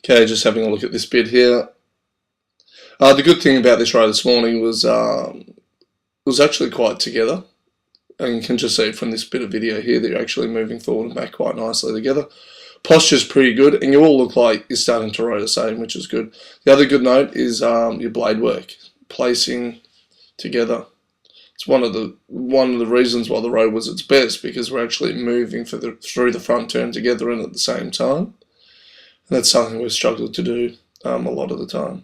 Okay, just having a look at this bit here. The good thing about this row this morning was it was actually quite together. And you can just see from this bit of video here that you're actually moving forward and back quite nicely together. Posture's pretty good, and you all look like you're starting to row the same, which is good. The other good note is your blade work, placing together. It's one of the reasons why the row was its best, because we're actually moving through the front turn together and at the same time. And that's something we've struggled to do a lot of the time.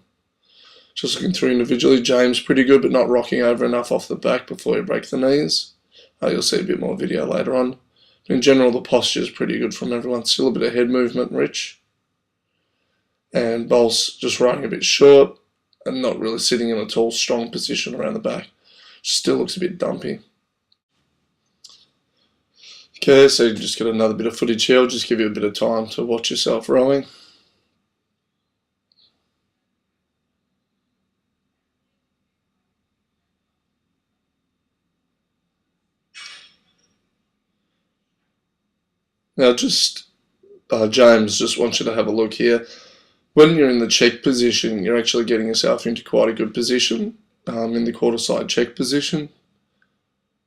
Just looking through individually, James pretty good, but not rocking over enough off the back before you break the knees. You'll see a bit more video later on. In general, the posture is pretty good from everyone. Still a bit of head movement, Rich. And Bols just riding a bit short and not really sitting in a tall, strong position around the back. Still looks a bit dumpy. Okay, so you just get another bit of footage here. I'll just give you a bit of time to watch yourself rowing. Now James just wants you to have a look here. When you're in the check position, you're actually getting yourself into quite a good position, in the quarter side check position.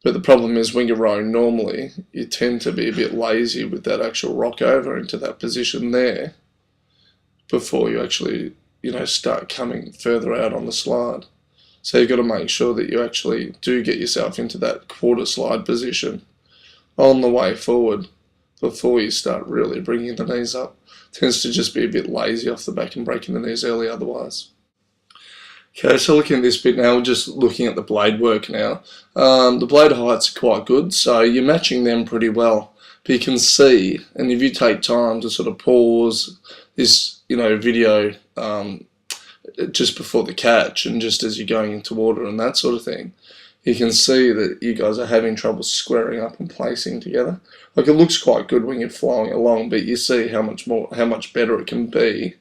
But the problem is when you're rowing normally, you tend to be a bit lazy with that actual rock over into that position there before you actually, start coming further out on the slide. So you've got to make sure that you actually do get yourself into that quarter slide position on the way forward before you start really bringing the knees up. Tends to just be a bit lazy off the back and breaking the knees early otherwise. Okay, so looking at this bit now, we're just looking at the blade work now. The blade heights are quite good, so you're matching them pretty well. But you can see, and if you take time to sort of pause this, video just before the catch and just as you're going into water and that sort of thing, you can see that you guys are having trouble squaring up and placing together. Like, it looks quite good when you're flowing along, but you see how much better it can be,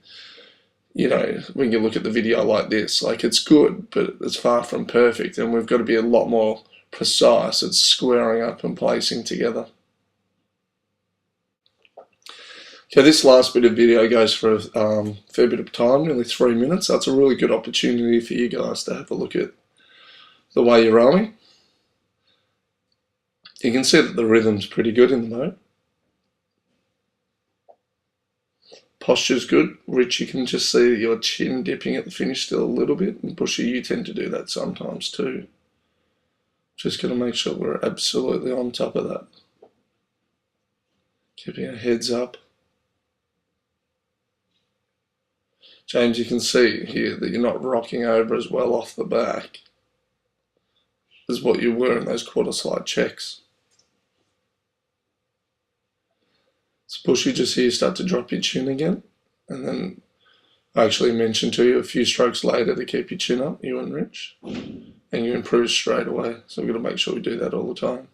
when you look at the video like this. Like, it's good, but it's far from perfect, and we've got to be a lot more precise at squaring up and placing together. Okay, this last bit of video goes for a fair bit of time, nearly 3 minutes, so it's a really good opportunity for you guys to have a look at the way you're rowing. You can see that the rhythm's pretty good in the boat. Posture's good. Rich, you can just see your chin dipping at the finish still a little bit, and Bushy, you tend to do that sometimes too. Just got to make sure we're absolutely on top of that. Keeping our heads up. James, you can see here that you're not rocking over as well off the back as what you were in those quarter slide checks. So Bushy, just here, start to drop your chin again, and then I actually mentioned to you a few strokes later to keep your chin up, you and Rich, and you improve straight away. So we've got to make sure we do that all the time.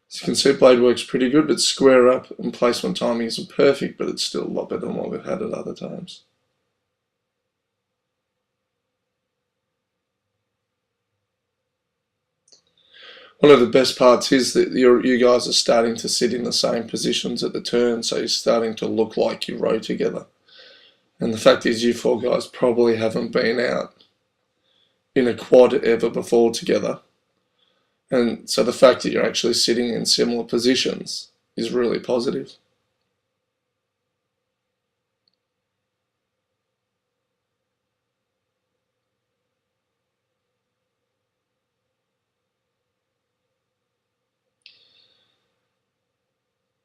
As you can see, blade work's pretty good, but square up and placement timing isn't perfect, but it's still a lot better than what we've had at other times. One of the best parts is that you guys are starting to sit in the same positions at the turn, so you're starting to look like you row together. And the fact is, you four guys probably haven't been out in a quad ever before together. And so the fact that you're actually sitting in similar positions is really positive.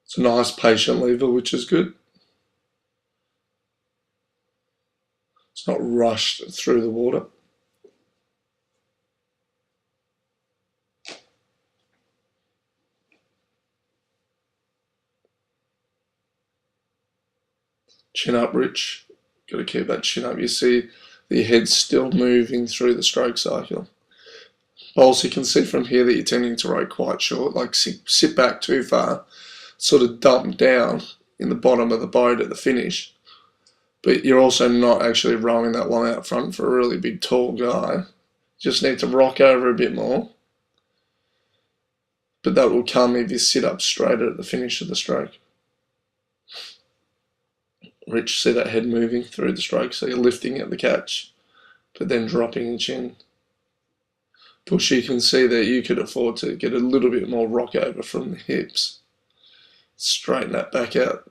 It's a nice patient lever, which is good. It's not rushed through the water. Chin up, Rich. Got to keep that chin up. You see the head's still moving through the stroke cycle. Also, you can see from here that you're tending to row quite short, like sit back too far, sort of dump down in the bottom of the boat at the finish. But you're also not actually rowing that long out front for a really big, tall guy. Just need to rock over a bit more. But that will come if you sit up straighter at the finish of the stroke. Rich, see that head moving through the stroke, so you're lifting at the catch, but then dropping the chin. Push, you can see that you could afford to get a little bit more rock over from the hips. Straighten that back out.